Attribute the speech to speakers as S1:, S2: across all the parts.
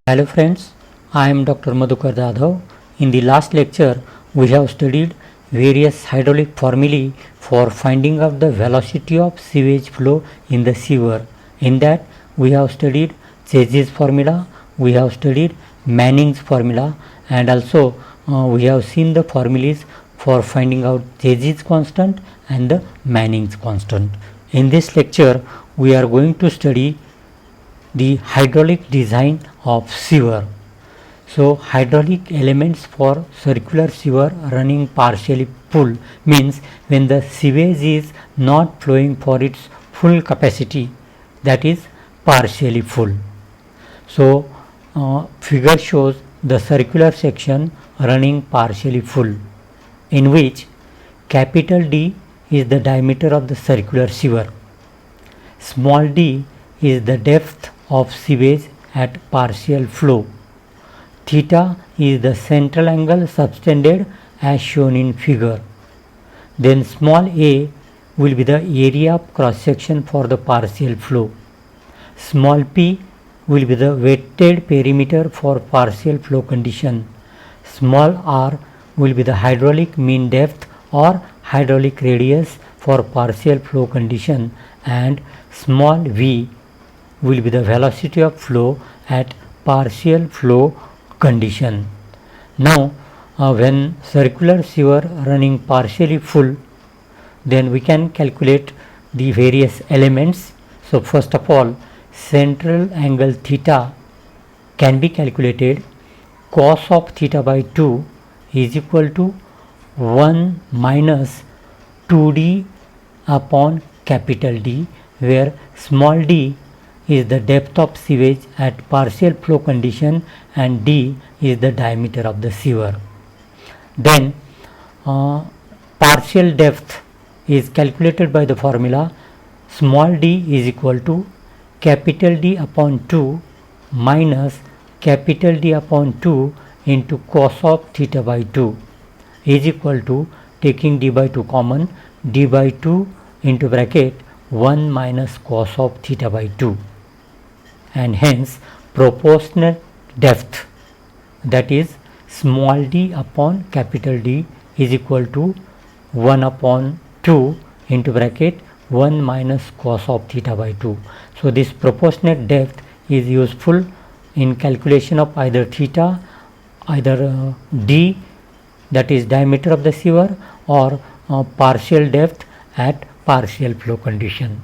S1: Hello friends, I am Dr. Madhukar Jadhav. In the last lecture, we have studied various hydraulic formulae for finding out the velocity of sewage flow in the sewer. In that, we have studied Chase's formula, we have studied Manning's formula, and also we have seen the formulas for finding out Chase's constant and the Manning's constant. In this lecture, we are going to study the hydraulic design of sewer. So hydraulic elements for circular sewer running partially full means when the sewage is not flowing for its full capacity, that is partially full. So figure shows the circular section running partially full, in which capital D is the diameter of the circular sewer, small d is the depth of sewage at partial flow, theta is the central angle subtended as shown in figure. Then small a will be the area of cross section for the partial flow, small p will be the wetted perimeter for partial flow condition, small r will be the hydraulic mean depth or hydraulic radius for partial flow condition, and small v will be the velocity of flow at partial flow condition. Now when circular sewer running partially full, then we can calculate the various elements. So first of all, central angle theta can be calculated. Cos of theta by 2 is equal to 1 minus 2d upon capital D, where small d is the depth of sewage at partial flow condition and d is the diameter of the sewer. Then partial depth is calculated by the formula small d is equal to capital D upon 2 minus capital D upon 2 into cos of theta by 2 is equal to, taking d by 2 common, d by 2 into bracket 1 minus cos of theta by 2, and hence proportionate depth, that is small d upon capital D, is equal to 1 upon 2 into bracket 1 minus cos of theta by 2. So this proportionate depth is useful in calculation of either theta, either d, that is diameter of the sewer, or partial depth at partial flow condition.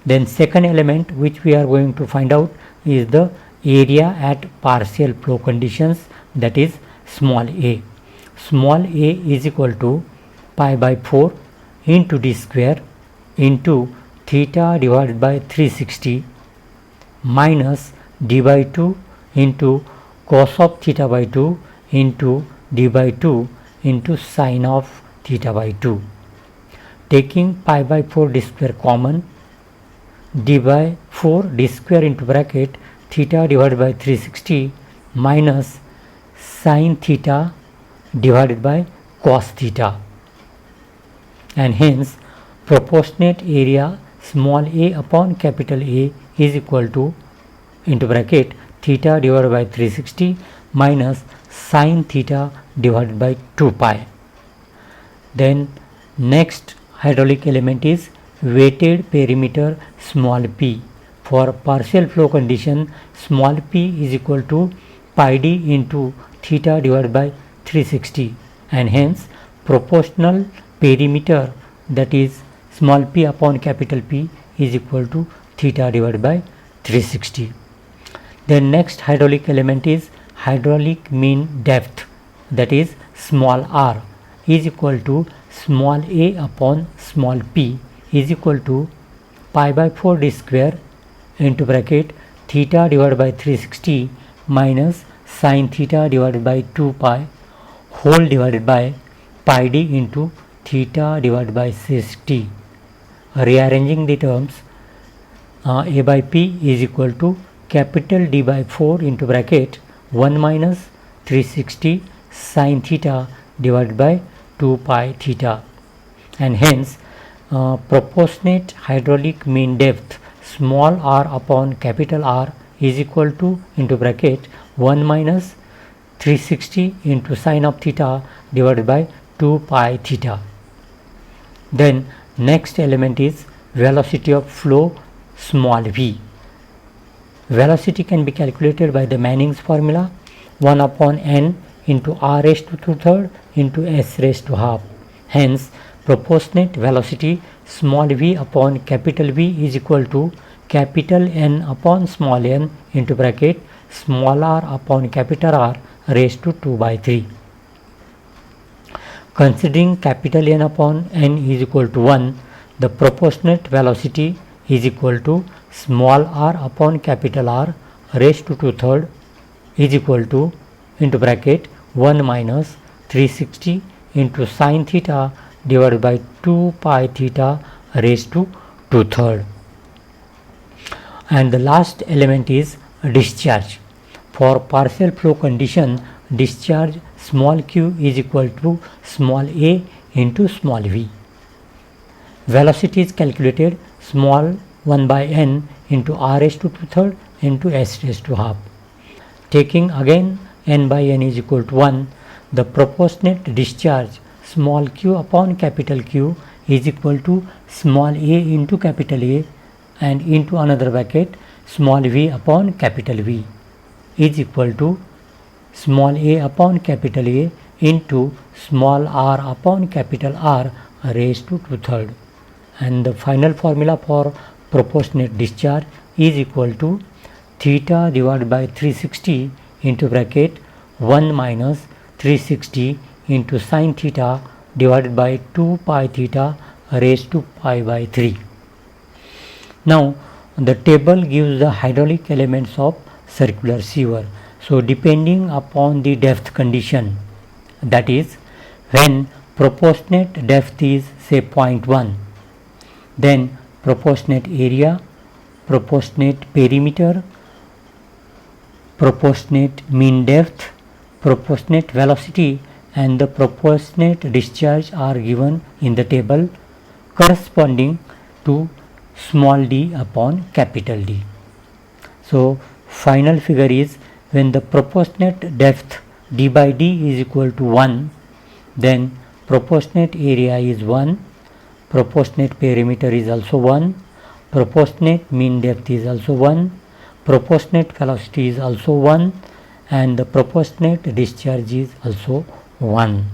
S1: Then second element which we are going to find out is the area at partial flow conditions, that is small a. Small a is equal to pi by 4 into d square into theta divided by 360 minus d by 2 into cos of theta by 2 into d by 2 into sine of theta by 2. Taking pi by 4 d square common, d by 4 d square into bracket theta divided by 360 minus sine theta divided by cos theta, and hence proportionate area small a upon capital A is equal to, into bracket, theta divided by 360 minus sine theta divided by 2 pi. Then next hydraulic element is weighted perimeter small p. For partial flow condition, small p is equal to pi d into theta divided by 360, and hence proportional perimeter, that is small p upon capital P, is equal to theta divided by 360. Then next hydraulic element is hydraulic mean depth, that is small r, is equal to small a upon small p is equal to pi by 4 d square into bracket theta divided by 360 minus sine theta divided by 2 pi whole divided by pi d into theta divided by 60. Rearranging the terms, a by p is equal to capital D by 4 into bracket 1 minus 360 sine theta divided by 2 pi theta, and hence proportionate hydraulic mean depth small r upon capital R is equal to into bracket 1 minus 360 into sine of theta divided by 2 pi theta. Then next element is velocity of flow small v. Velocity can be calculated by the Manning's formula 1 upon n into r raised to 2/3 into s raised to half. Hence proportionate velocity small v upon capital V is equal to capital N upon small n into bracket small r upon capital R raised to 2/3. Considering capital N upon n is equal to 1, the proportionate velocity is equal to small r upon capital R raised to 2/3 is equal to into bracket 1 minus 360 into sine theta divided by 2 pi theta raised to 2/3. And the last element is discharge. For partial flow condition, discharge small q is equal to small a into small v. Velocity is calculated small 1 by n into r raised to 2/3 into s raised to half. Taking again n by n is equal to 1, the proportionate discharge small q upon capital Q is equal to small a into capital A and into another bracket small v upon capital V is equal to small a upon capital A into small r upon capital R raised to 2/3. And the final formula for proportionate discharge is equal to theta divided by 360 into bracket 1 minus 360 into sine theta divided by 2 pi theta raised to pi by 3. Now the table gives the hydraulic elements of circular sewer. So depending upon the depth condition, that is when proportionate depth is say 0.1, then proportionate area, proportionate perimeter, proportionate mean depth, proportionate velocity and the proportionate discharge are given in the table corresponding to small d upon capital D. So final figure is when the proportionate depth d by d is equal to 1, then proportionate area is 1, proportionate perimeter is also 1, proportionate mean depth is also 1, proportionate velocity is also 1 and the proportionate discharge is also 1.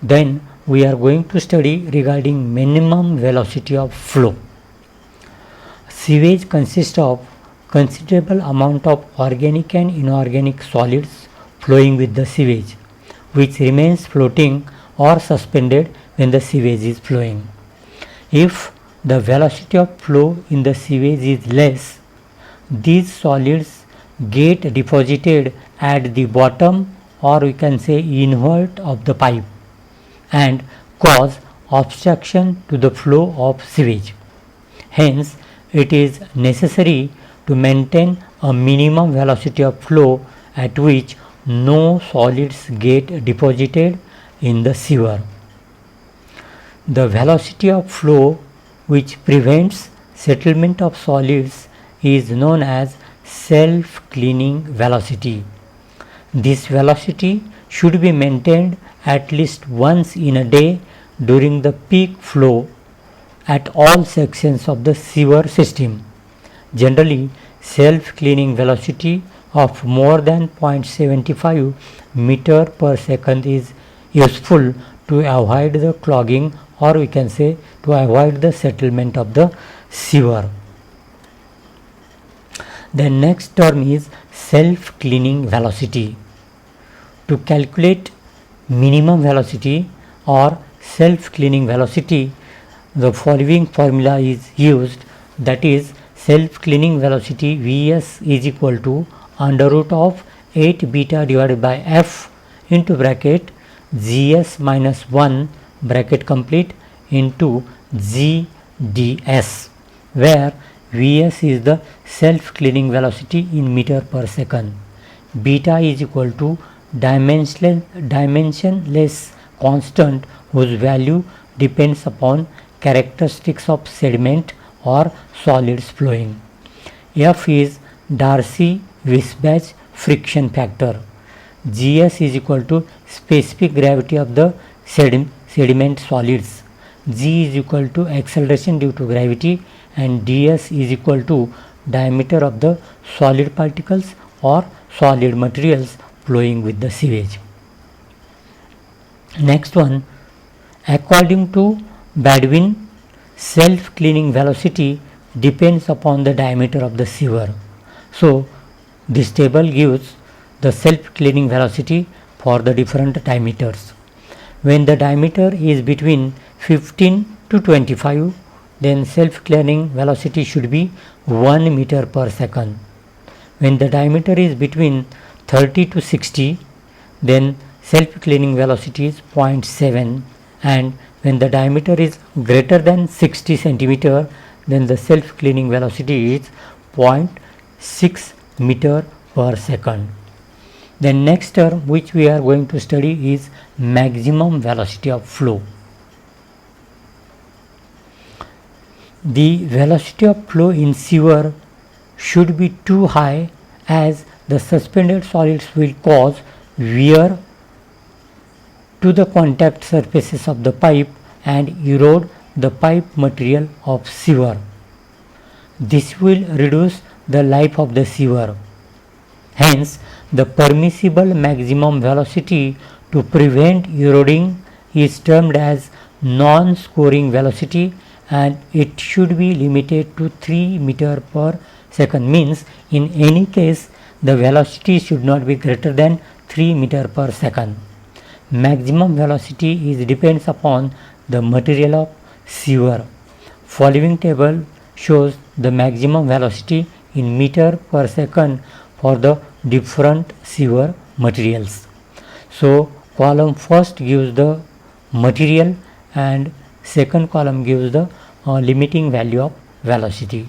S1: Then we are going to study regarding minimum velocity of flow. Sewage consists of considerable amount of organic and inorganic solids flowing with the sewage, which remains floating or suspended when the sewage is flowing. If the velocity of flow in the sewage is less, these solids get deposited at the bottom or we can say invert of the pipe and cause obstruction to the flow of sewage. Hence, it is necessary to maintain a minimum velocity of flow at which no solids get deposited in the sewer. The velocity of flow which prevents settlement of solids is known as self-cleaning velocity. This velocity should be maintained at least once in a day during the peak flow at all sections of the sewer system. Generally, self-cleaning velocity of more than 0.75 meter per second is useful to avoid the clogging or we can say to avoid the settlement of the sewer. The next term is self-cleaning velocity. To calculate minimum velocity or self-cleaning velocity, the following formula is used, that is self-cleaning velocity Vs is equal to under root of 8 beta divided by f into bracket Gs minus 1 bracket complete into Gds, where Vs is the self-cleaning velocity in meter per second. Beta is equal to dimensionless constant whose value depends upon characteristics of sediment or solids flowing. F is Darcy-Weisbach friction factor. Gs is equal to specific gravity of the sediment solids. G is equal to acceleration due to gravity, and ds is equal to diameter of the solid particles or solid materials flowing with the sewage. Next one, according to Baldwin, self-cleaning velocity depends upon the diameter of the sewer. So this table gives the self-cleaning velocity for the different diameters. When the diameter is between 15 to 25, then self-cleaning velocity should be 1 meter per second. When the diameter is between 30 to 60, then self-cleaning velocity is 0.7, and when the diameter is greater than 60 centimeter, then the self-cleaning velocity is 0.6 meter per second. The next term which we are going to study is maximum velocity of flow. The velocity of flow in sewer should be too high, as the suspended solids will cause wear to the contact surfaces of the pipe and erode the pipe material of sewer. This will reduce the life of the sewer. Hence, the permissible maximum velocity to prevent eroding is termed as non-scoring velocity, and it should be limited to 3 meter per second. Means in any case the velocity should not be greater than 3 meter per second. Maximum velocity is depends upon the material of sewer. Following table shows the maximum velocity in meter per second for the different sewer materials. So column first gives the material and second column gives the limiting value of velocity.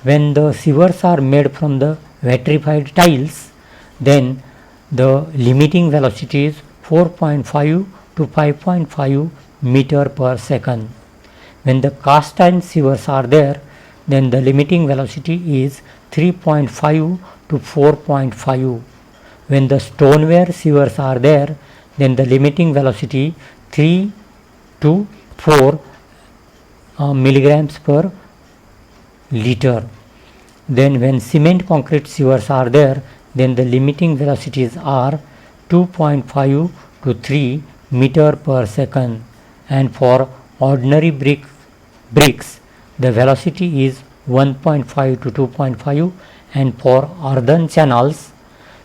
S1: When the sewers are made from the vitrified tiles, then the limiting velocity is 4.5 to 5.5 meter per second. When the cast iron sewers are there, then the limiting velocity is 3.5 to 4.5. When the stoneware sewers are there, then the limiting velocity 3 to 4 milligrams per liter. Then when cement concrete sewers are there, then the limiting velocities are 2.5 to 3 meter per second, and for ordinary bricks the velocity is 1.5 to 2.5, and for earthen channels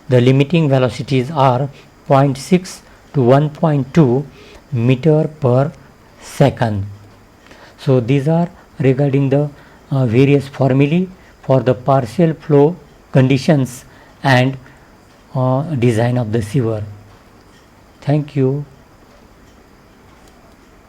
S1: the limiting velocities are 0.6 to 1.2 meter per second. So these are regarding the various formulae for the partial flow conditions and design of the sewer. Thank you.